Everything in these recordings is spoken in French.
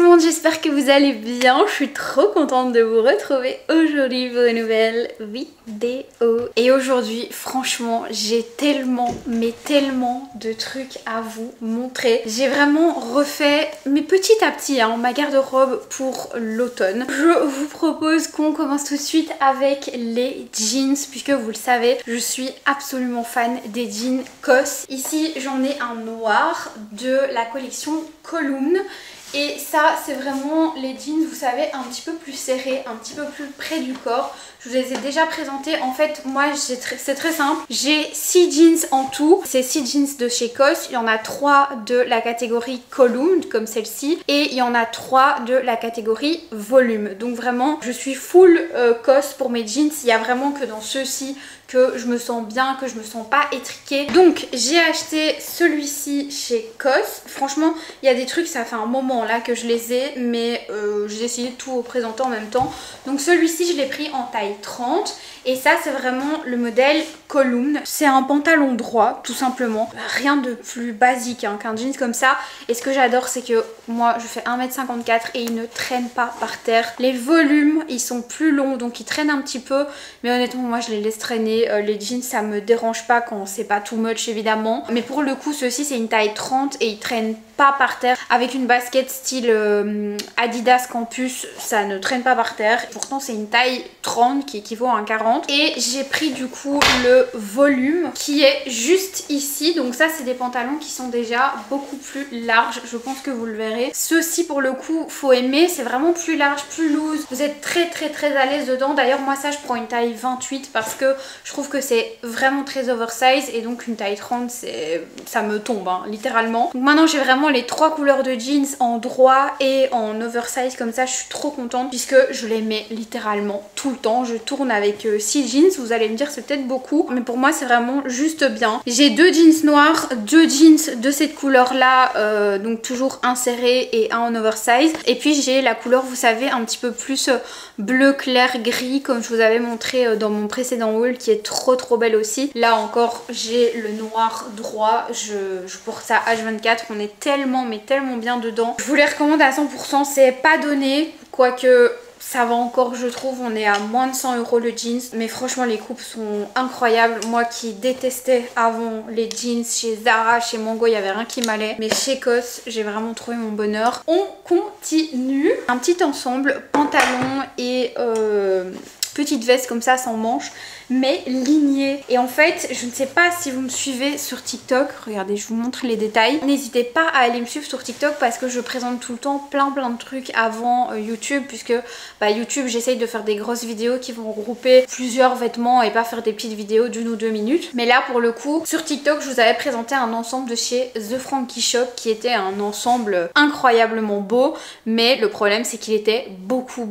monde, j'espère que vous allez bien. Je suis trop contente de vous retrouver aujourd'hui pour une nouvelle vidéo. Et aujourd'hui, franchement, j'ai tellement, mais tellement de trucs à vous montrer. J'ai vraiment refait, mais petit à petit, ma garde-robe pour l'automne. Je vous propose qu'on commence tout de suite avec les jeans, puisque vous le savez, je suis absolument fan des jeans COS. Ici, j'en ai un noir de la collection Column. Et ça, c'est vraiment les jeans, vous savez, un petit peu plus serrés, un petit peu plus près du corps. Je vous les ai déjà présentés. En fait, moi, c'est très simple. J'ai 6 jeans en tout. C'est 6 jeans de chez COS. Il y en a 3 de la catégorie Column, comme celle-ci. Et il y en a 3 de la catégorie Volume. Donc vraiment, je suis full COS pour mes jeans. Il n'y a vraiment que dans ceux-ci que je me sens bien, que je me sens pas étriquée. Donc j'ai acheté celui-ci chez COS. Franchement, il y a des trucs, ça fait un moment là que je les ai, mais j'ai essayé de tout vous présenter en même temps. Donc celui-ci, je l'ai pris en taille 30. Et ça, c'est vraiment le modèle Column. C'est un pantalon droit, tout simplement. Rien de plus basique qu'un jeans comme ça. Et ce que j'adore, c'est que moi, je fais 1m54 et il ne traîne pas par terre. Les volumes, ils sont plus longs, donc ils traînent un petit peu. Mais honnêtement, moi, je les laisse traîner. Les jeans, ça me dérange pas quand c'est pas too much, évidemment. Mais pour le coup, ceux-ci, c'est une taille 30 et ils traînent pas par terre. Avec une basket style Adidas Campus, ça ne traîne pas par terre. Pourtant, c'est une taille 30 qui équivaut à un 40. Et j'ai pris du coup le volume qui est juste ici. Donc ça, c'est des pantalons qui sont déjà beaucoup plus larges. Je pense que vous le verrez. Ceux-ci, pour le coup, faut aimer. C'est vraiment plus large, plus loose. Vous êtes très à l'aise dedans. D'ailleurs, moi, ça, je prends une taille 28 parce que je trouve que c'est vraiment très oversize. Et donc, une taille 30, ça me tombe, littéralement. Donc maintenant, j'ai vraiment les 3 couleurs de jeans en droit et en oversize. Comme ça, je suis trop contente puisque je les mets littéralement tout le temps. Je tourne avec 6 jeans, vous allez me dire c'est peut-être beaucoup, mais pour moi c'est vraiment juste bien. J'ai 2 jeans noirs, 2 jeans de cette couleur là, donc toujours un serré et un en oversize. Et puis j'ai la couleur, vous savez, un petit peu plus bleu clair gris comme je vous avais montré dans mon précédent haul, qui est trop belle aussi. Là encore j'ai le noir droit, je porte ça H24, on est tellement mais tellement bien dedans. Je vous les recommande à 100%, c'est pas donné, quoique ça va encore, je trouve. On est à moins de 100 € le jeans, mais franchement les coupes sont incroyables. Moi qui détestais avant les jeans chez Zara, chez Mango, il n'y avait rien qui m'allait, mais chez COS j'ai vraiment trouvé mon bonheur. On continue. Un petit ensemble, pantalon et petite veste comme ça sans manches, mais lignée. Et en fait, je ne sais pas si vous me suivez sur TikTok, regardez, je vous montre les détails. N'hésitez pas à aller me suivre sur TikTok parce que je présente tout le temps plein de trucs avant YouTube, puisque YouTube, j'essaye de faire des grosses vidéos qui vont regrouper plusieurs vêtements et pas faire des petites vidéos d'1 ou 2 minutes. Mais là, pour le coup, sur TikTok, je vous avais présenté un ensemble de chez The Frankie Shop qui était un ensemble incroyablement beau, mais le problème, c'est qu'il était beaucoup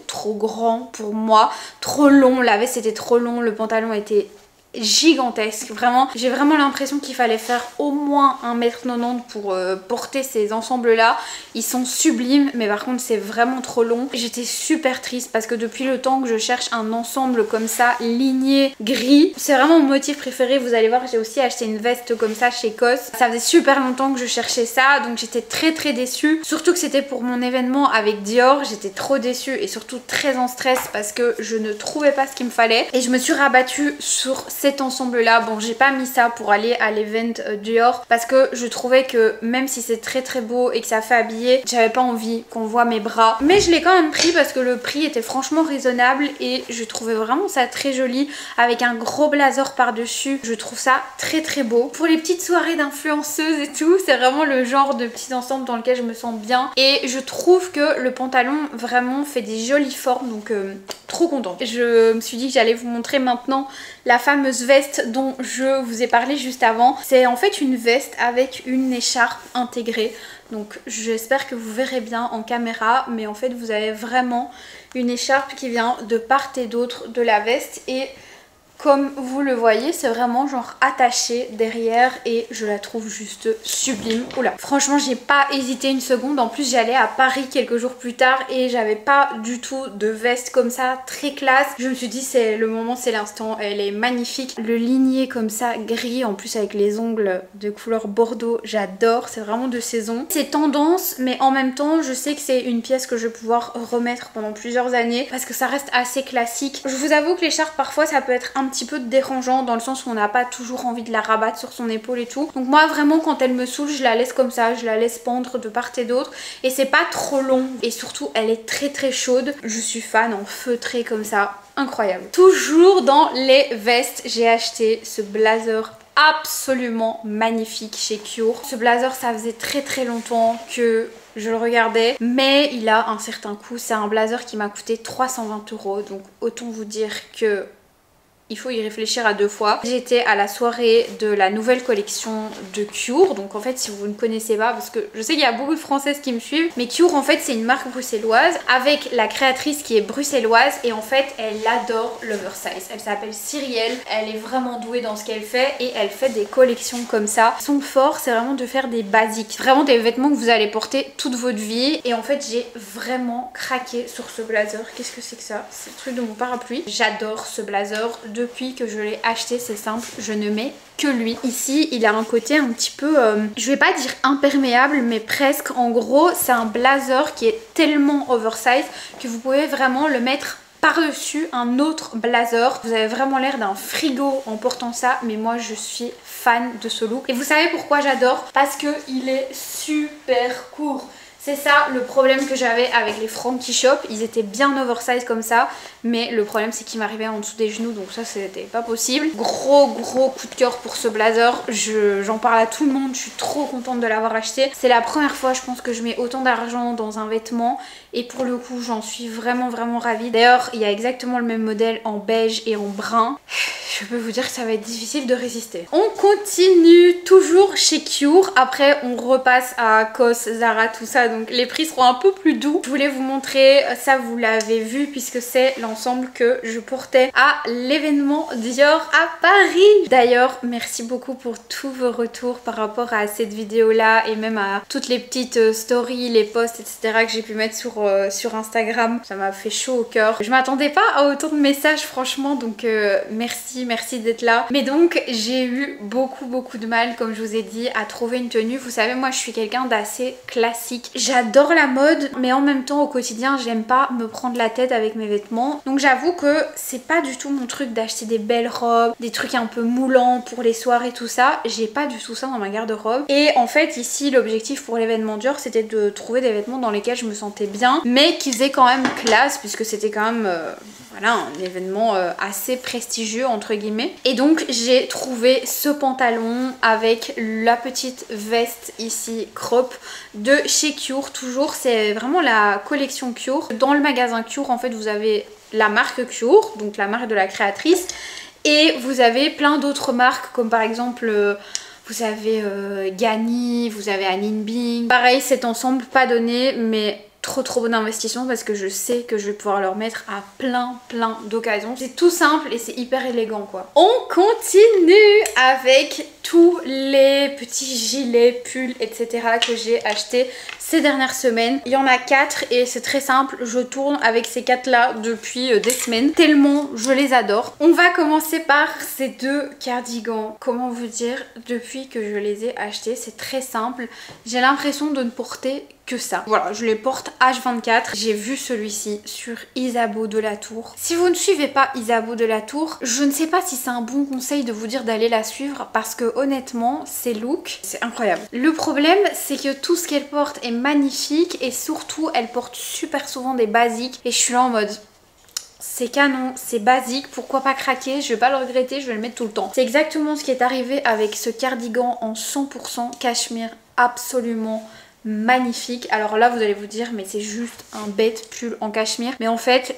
trop grand pour moi. Trop long, la veste était trop long, le pantalon était gigantesque, vraiment. J'ai vraiment l'impression qu'il fallait faire au moins 1m90 pour porter ces ensembles là. Ils sont sublimes, mais par contre c'est vraiment trop long. J'étais super triste parce que depuis le temps que je cherche un ensemble comme ça, ligné, gris, c'est vraiment mon motif préféré. Vous allez voir, j'ai aussi acheté une veste comme ça chez COS. Ça faisait super longtemps que je cherchais ça, donc j'étais très déçue. Surtout que c'était pour mon événement avec Dior, j'étais trop déçue et surtout très en stress parce que je ne trouvais pas ce qu'il me fallait. Et je me suis rabattue sur cet ensemble là. Bon, j'ai pas mis ça pour aller à l'event Dior parce que je trouvais que même si c'est très beau et que ça fait habiller, j'avais pas envie qu'on voit mes bras, mais je l'ai quand même pris parce que le prix était franchement raisonnable et je trouvais vraiment ça très joli avec un gros blazer par dessus. Je trouve ça très beau pour les petites soirées d'influenceuses et tout. C'est vraiment le genre de petit ensemble dans lequel je me sens bien et je trouve que le pantalon vraiment fait des jolies formes, donc trop contente. Je me suis dit que j'allais vous montrer maintenant la fameuse veste dont je vous ai parlé juste avant. C'est en fait une veste avec une écharpe intégrée. Donc j'espère que vous verrez bien en caméra, mais en fait vous avez vraiment une écharpe qui vient de part et d'autre de la veste. Et Comme vous le voyez, c'est vraiment genre attaché derrière et je la trouve juste sublime. Oula, franchement j'ai pas hésité une seconde. En plus j'allais à Paris quelques jours plus tard et j'avais pas du tout de veste comme ça, très classe. Je me suis dit c'est le moment, c'est l'instant, elle est magnifique. Le ligné comme ça, gris, en plus avec les ongles de couleur bordeaux, j'adore, c'est vraiment de saison. C'est tendance, mais en même temps je sais que c'est une pièce que je vais pouvoir remettre pendant plusieurs années parce que ça reste assez classique. Je vous avoue que l'écharpe parfois ça peut être un petit peu dérangeant dans le sens où on n'a pas toujours envie de la rabattre sur son épaule et tout. Donc moi vraiment quand elle me saoule je la laisse comme ça, je la laisse pendre de part et d'autre et c'est pas trop long et surtout elle est très chaude. Je suis fan en feutré comme ça, incroyable. Toujours dans les vestes, j'ai acheté ce blazer absolument magnifique chez Cure. Ce blazer ça faisait très longtemps que je le regardais, mais il a un certain coût. C'est un blazer qui m'a coûté 320 €, donc autant vous dire que il faut y réfléchir à deux fois. J'étais à la soirée de la nouvelle collection de Cure. Donc en fait si vous ne connaissez pas, parce que je sais qu'il y a beaucoup de françaises qui me suivent, mais Cure en fait c'est une marque bruxelloise avec la créatrice qui est bruxelloise et en fait elle adore l'oversize. Elle s'appelle Cyrielle, elle est vraiment douée dans ce qu'elle fait et elle fait des collections comme ça. Son fort c'est vraiment de faire des basiques, vraiment des vêtements que vous allez porter toute votre vie et en fait j'ai vraiment craqué sur ce blazer. Qu'est-ce que c'est que ça? C'est le truc de mon parapluie. J'adore ce blazer. Depuis que je l'ai acheté, c'est simple, je ne mets que lui. Ici, il a un côté un petit peu, je vais pas dire imperméable, mais presque. En gros, c'est un blazer qui est tellement oversize que vous pouvez vraiment le mettre par-dessus un autre blazer. Vous avez vraiment l'air d'un frigo en portant ça, mais moi je suis fan de ce look. Et vous savez pourquoi j'adore? Parce qu'il est super court. C'est ça le problème que j'avais avec les Frankie Shop, ils étaient bien oversize comme ça, mais le problème c'est qu'ils m'arrivaient en dessous des genoux, donc ça c'était pas possible. Gros coup de cœur pour ce blazer, j'en parle à tout le monde, je suis trop contente de l'avoir acheté. C'est la première fois je pense que je mets autant d'argent dans un vêtement et pour le coup j'en suis vraiment ravie. D'ailleurs il y a exactement le même modèle en beige et en brun. Je peux vous dire que ça va être difficile de résister. On continue toujours chez Cure. Après on repasse à COS, Zara, tout ça. Donc les prix seront un peu plus doux. Je voulais vous montrer, ça vous l'avez vu puisque c'est l'ensemble que je portais à l'événement Dior à Paris. D'ailleurs merci beaucoup pour tous vos retours par rapport à cette vidéo là et même à toutes les petites stories, les posts etc que j'ai pu mettre sur Instagram. Ça m'a fait chaud au cœur. Je m'attendais pas à autant de messages franchement, donc merci d'être là. Mais donc j'ai eu beaucoup de mal, comme je vous ai dit, à trouver une tenue. Vous savez moi je suis quelqu'un d'assez classique. J'adore la mode mais en même temps au quotidien j'aime pas me prendre la tête avec mes vêtements. Donc j'avoue que c'est pas du tout mon truc d'acheter des belles robes, des trucs un peu moulants pour les soirées tout ça. J'ai pas du tout ça dans ma garde-robe. Et en fait ici l'objectif pour l'événement Dior c'était de trouver des vêtements dans lesquels je me sentais bien mais qui faisaient quand même classe puisque c'était quand même voilà, un événement assez prestigieux entre guillemets. Et donc j'ai trouvé ce pantalon avec la petite veste ici crop de chez Cure. Toujours c'est vraiment la collection Cure. Dans le magasin Cure en fait vous avez la marque Cure, donc la marque de la créatrice, et vous avez plein d'autres marques comme par exemple vous avez Ganni, vous avez Anine Bing. Pareil cet ensemble pas donné mais trop bon investissement parce que je sais que je vais pouvoir leur mettre à plein d'occasions. C'est tout simple et c'est hyper élégant quoi. On continue avec tous les petits gilets, pulls etc que j'ai acheté ces dernières semaines. Il y en a 4 et c'est très simple, je tourne avec ces 4 là depuis des semaines tellement je les adore. On va commencer par ces deux cardigans. Comment vous dire, depuis que je les ai achetés c'est très simple, j'ai l'impression de ne porter que ça. Voilà, je les porte H24. J'ai vu celui-ci sur Isabeau de la Tour. Si vous ne suivez pas Isabeau de la Tour, je ne sais pas si c'est un bon conseil de vous dire d'aller la suivre parce que honnêtement, ses looks, c'est incroyable. Le problème, c'est que tout ce qu'elle porte est magnifique et surtout, elle porte super souvent des basiques et je suis là en mode... C'est canon, c'est basique, pourquoi pas craquer, je vais pas le regretter, je vais le mettre tout le temps. C'est exactement ce qui est arrivé avec ce cardigan en 100% cachemire, absolument magnifique. Alors là vous allez vous dire mais c'est juste un bête pull en cachemire, mais en fait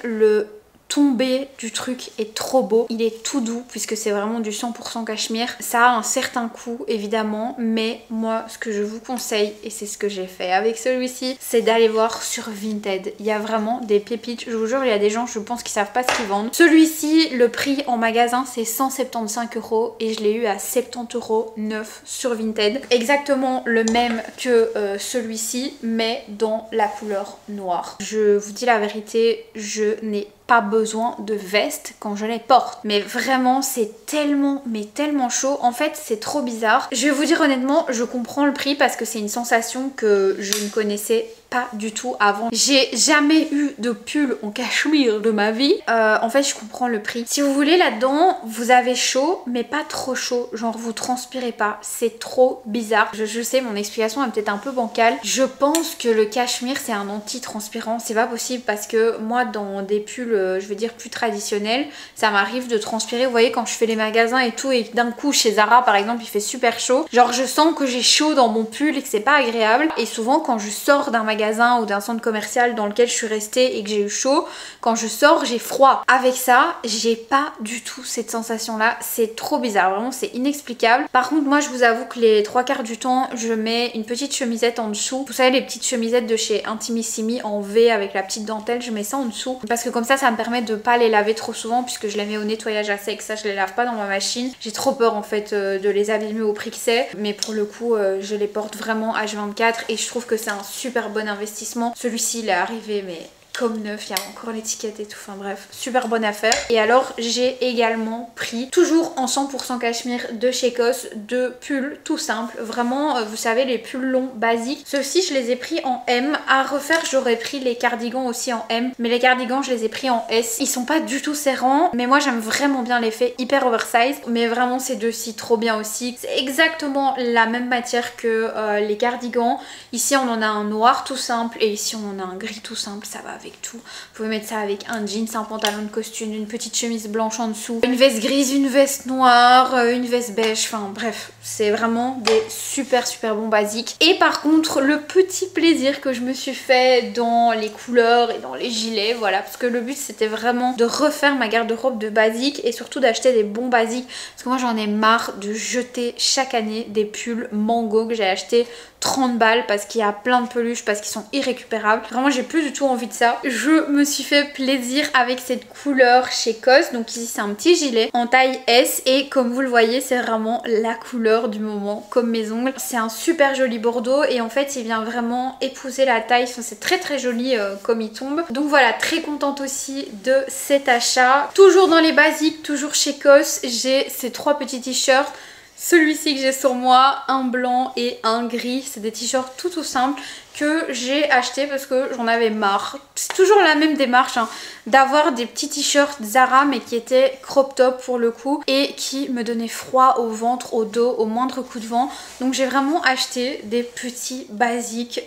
tombé du truc est trop beau. Il est tout doux puisque c'est vraiment du 100% cachemire. Ça a un certain coût évidemment, mais moi ce que je vous conseille, et c'est ce que j'ai fait avec celui-ci, c'est d'aller voir sur Vinted. Il y a vraiment des pépites, je vous jure, il y a des gens je pense qui savent pas ce qu'ils vendent. Celui-ci, le prix en magasin c'est 175 € et je l'ai eu à 70 € neuf sur Vinted. Exactement le même que celui-ci mais dans la couleur noire. Je vous dis la vérité, je n'ai pas besoin de veste quand je les porte, mais vraiment c'est tellement mais tellement chaud. En fait c'est trop bizarre. Je vais vous dire honnêtement, je comprends le prix parce que c'est une sensation que je ne connaissais pas du tout avant. J'ai jamais eu de pull en cachemire de ma vie. En fait je comprends le prix. Si vous voulez là-dedans vous avez chaud mais pas trop chaud, genre vous transpirez pas, c'est trop bizarre. Je sais mon explication est peut-être un peu bancale. Je pense que le cachemire c'est un anti-transpirant, c'est pas possible parce que moi dans des pulls je veux dire plus traditionnels, ça m'arrive de transpirer. Vous voyez quand je fais les magasins et tout et d'un coup chez Zara par exemple il fait super chaud, genre je sens que j'ai chaud dans mon pull et que c'est pas agréable. Et souvent quand je sors d'un magasin ou d'un centre commercial dans lequel je suis restée et que j'ai eu chaud, quand je sors j'ai froid. Avec ça j'ai pas du tout cette sensation là, c'est trop bizarre, vraiment c'est inexplicable. Par contre moi je vous avoue que les 3/4 du temps je mets une petite chemisette en dessous. Vous savez les petites chemisettes de chez Intimissimi en V avec la petite dentelle, je mets ça en dessous parce que comme ça me permet de pas les laver trop souvent puisque je les mets au nettoyage à sec. Ça je les lave pas dans ma machine, j'ai trop peur en fait de les abîmer au prix que c'est, mais pour le coup je les porte vraiment H24 et je trouve que c'est un super bon investissement. Celui-ci il est arrivé mais comme neuf, il y a encore l'étiquette et tout, enfin bref, super bonne affaire. Et alors j'ai également pris, toujours en 100% cachemire de chez COS, deux pulls tout simples, vraiment vous savez les pulls longs basiques. Ceux-ci je les ai pris en M, à refaire j'aurais pris les cardigans aussi en M, mais les cardigans je les ai pris en S. Ils sont pas du tout serrants, mais moi j'aime vraiment bien l'effet hyper oversize, mais vraiment ces deux-ci trop bien aussi. C'est exactement la même matière que les cardigans. Ici on en a un noir tout simple et ici on en a un gris tout simple, ça va avec tout. Vous pouvez mettre ça avec un jeans, un pantalon de costume, une petite chemise blanche en dessous, une veste grise, une veste noire, une veste beige, enfin bref, c'est vraiment des super bons basiques. Et par contre le petit plaisir que je me suis fait dans les couleurs et dans les gilets, voilà, parce que le but c'était vraiment de refaire ma garde-robe de basiques et surtout d'acheter des bons basiques, parce que moi j'en ai marre de jeter chaque année des pulls Mango que j'ai acheté 30 balles parce qu'il y a plein de peluches, parce qu'ils sont irrécupérables. Vraiment j'ai plus du tout envie de ça. Je me suis fait plaisir avec cette couleur chez COS. Donc ici c'est un petit gilet en taille S et comme vous le voyez c'est vraiment la couleur du moment comme mes ongles. C'est un super joli bordeaux et en fait il vient vraiment épouser la taille. Enfin, c'est très joli comme il tombe. Donc voilà, très contente aussi de cet achat. Toujours dans les basiques, toujours chez COS, j'ai ces trois petits t-shirts. Celui-ci que j'ai sur moi, un blanc et un gris, c'est des t-shirts tout simples que j'ai acheté parce que j'en avais marre. C'est toujours la même démarche hein, d'avoir des petits t-shirts Zara mais qui étaient crop top pour le coup et qui me donnaient froid au ventre, au dos, au moindre coup de vent. Donc j'ai vraiment acheté des petits basiques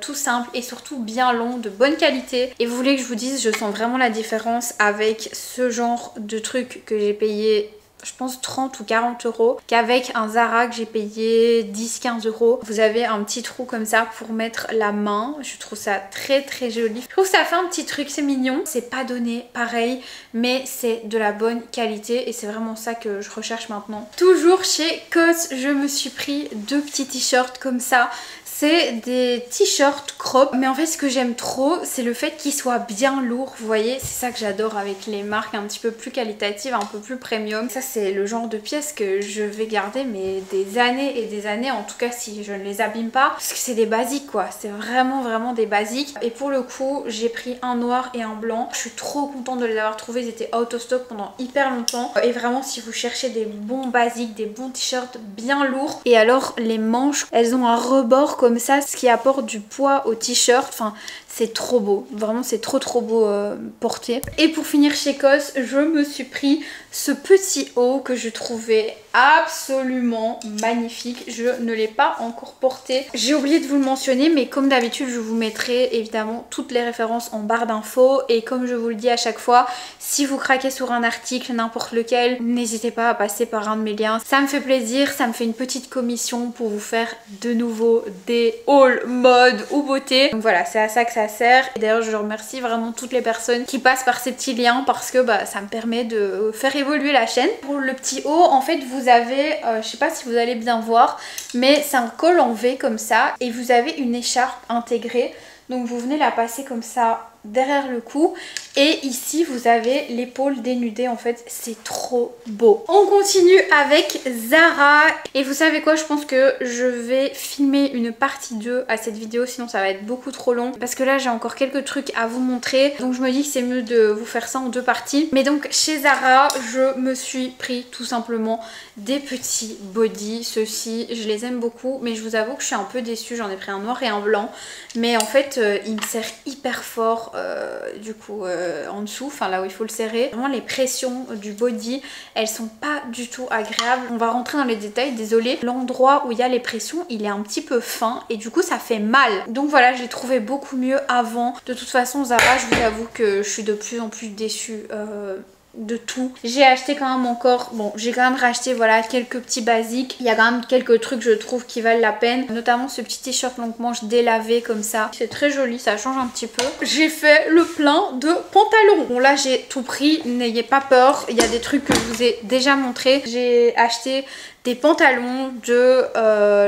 tout simples et surtout bien longs, de bonne qualité. Et vous voulez que je vous dise, je sens vraiment la différence avec ce genre de truc que j'ai payé je pense 30 ou 40 € qu'avec un Zara que j'ai payé 10-15 €. Vous avez un petit trou comme ça pour mettre la main. Je trouve ça très joli. Je trouve que ça fait un petit truc, c'est mignon. C'est pas donné pareil, mais c'est de la bonne qualité et c'est vraiment ça que je recherche maintenant. Toujours chez COS, je me suis pris deux petits t-shirts comme ça. C'est des t-shirts crop, mais en fait ce que j'aime trop c'est le fait qu'ils soient bien lourds, vous voyez, c'est ça que j'adore avec les marques un petit peu plus qualitatives, un peu plus premium. Ça c'est le genre de pièces que je vais garder mais des années et des années, en tout cas si je ne les abîme pas, parce que c'est des basiques quoi, c'est vraiment des basiques. Et pour le coup j'ai pris un noir et un blanc, je suis trop contente de les avoir trouvés, ils étaient out of stock pendant hyper longtemps. Et vraiment si vous cherchez des bons basiques, des bons t-shirts bien lourds, et alors les manches elles ont un rebord comme ça, ce qui apporte du poids au t-shirt. Enfin c'est trop beau, vraiment c'est trop beau porté. Et pour finir chez COS, je me suis pris ce petit haut que je trouvais absolument magnifique. Je ne l'ai pas encore porté, j'ai oublié de vous le mentionner, mais comme d'habitude je vous mettrai évidemment toutes les références en barre d'infos. Et comme je vous le dis à chaque fois, si vous craquez sur un article n'importe lequel, n'hésitez pas à passer par un de mes liens, ça me fait plaisir, ça me fait une petite commission pour vous faire de nouveau des hauls mode ou beauté. Donc voilà, c'est à ça que ça sert. Et d'ailleurs je remercie vraiment toutes les personnes qui passent par ces petits liens parce que ça me permet de faire évoluer la chaîne. Pour le petit haut, en fait vous avez, je sais pas si vous allez bien voir, mais c'est un col en V comme ça et vous avez une écharpe intégrée. Donc vous venez la passer comme ça derrière le cou et ici vous avez l'épaule dénudée, en fait c'est trop beau. On continue avec Zara et vous savez quoi, je pense que je vais filmer une partie 2 à cette vidéo, sinon ça va être beaucoup trop long parce que là j'ai encore quelques trucs à vous montrer, donc je me dis que c'est mieux de vous faire ça en 2 parties. Mais donc chez Zara je me suis pris tout simplement des petits bodys. Ceux-ci je les aime beaucoup mais je vous avoue que je suis un peu déçue, j'en ai pris un noir et un blanc mais en fait il me serre hyper fort du coup en dessous, enfin là où il faut le serrer. Vraiment les pressions du body elles sont pas du tout agréables. On va rentrer dans les détails, désolée. L'endroit où il y a les pressions il est un petit peu fin et du coup ça fait mal. Donc voilà, je l'ai trouvé beaucoup mieux avant. De toute façon Zara, je vous avoue que je suis de plus en plus déçue de tout. J'ai acheté quand même encore, bon j'ai quand même racheté voilà quelques petits basiques. Il y a quand même quelques trucs je trouve qui valent la peine, notamment ce petit t-shirt longue manche délavé comme ça. C'est très joli, ça change un petit peu. J'ai fait le plein de pantalons. Bon là j'ai tout pris, n'ayez pas peur, il y a des trucs que je vous ai déjà montré. J'ai acheté des pantalons de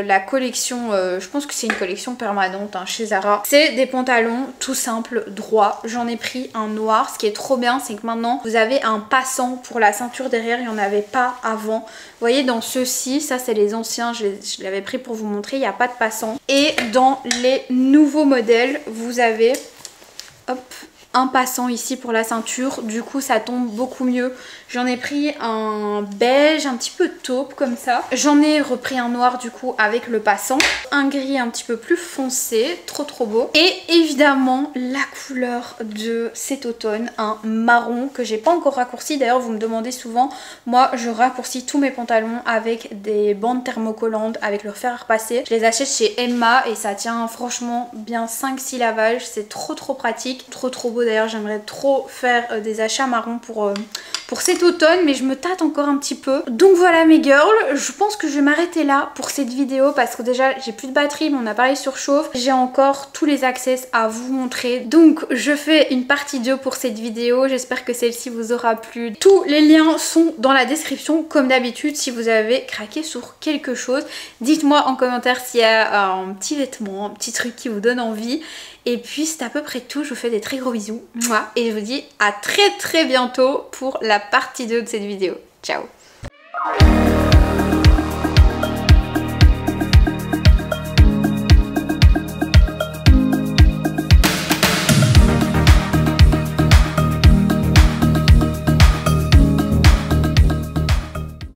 la collection, je pense que c'est une collection permanente hein, chez Zara. C'est des pantalons tout simples, droits. J'en ai pris un noir. Ce qui est trop bien, c'est que maintenant vous avez un passant pour la ceinture derrière, il n'y en avait pas avant. Vous voyez dans ceux-ci, ça c'est les anciens, je l'avais pris pour vous montrer, il n'y a pas de passant. Et dans les nouveaux modèles, vous avez hop, un passant ici pour la ceinture, du coup ça tombe beaucoup mieux. J'en ai pris un beige, un petit peu taupe comme ça. J'en ai repris un noir du coup avec le passant. Un gris un petit peu plus foncé, trop beau. Et évidemment la couleur de cet automne, un marron que j'ai pas encore raccourci. D'ailleurs vous me demandez souvent, moi je raccourcis tous mes pantalons avec des bandes thermocollantes avec leur fer à repasser. Je les achète chez Emma et ça tient franchement bien 5-6 lavages. C'est trop pratique, trop beau. D'ailleurs j'aimerais trop faire des achats marrons pour cet automne, mais je me tâte encore un petit peu. Donc voilà mes girls, je pense que je vais m'arrêter là pour cette vidéo parce que déjà j'ai plus de batterie, mon appareil surchauffe. J'ai encore tous les access à vous montrer. Donc je fais une partie 2 pour cette vidéo. J'espère que celle-ci vous aura plu. Tous les liens sont dans la description comme d'habitude. Si vous avez craqué sur quelque chose, dites-moi en commentaire s'il y a un petit vêtement, un petit truc qui vous donne envie. Et puis c'est à peu près tout, je vous fais des très gros bisous. Et je vous dis à très bientôt pour la partie 2 de cette vidéo. Ciao!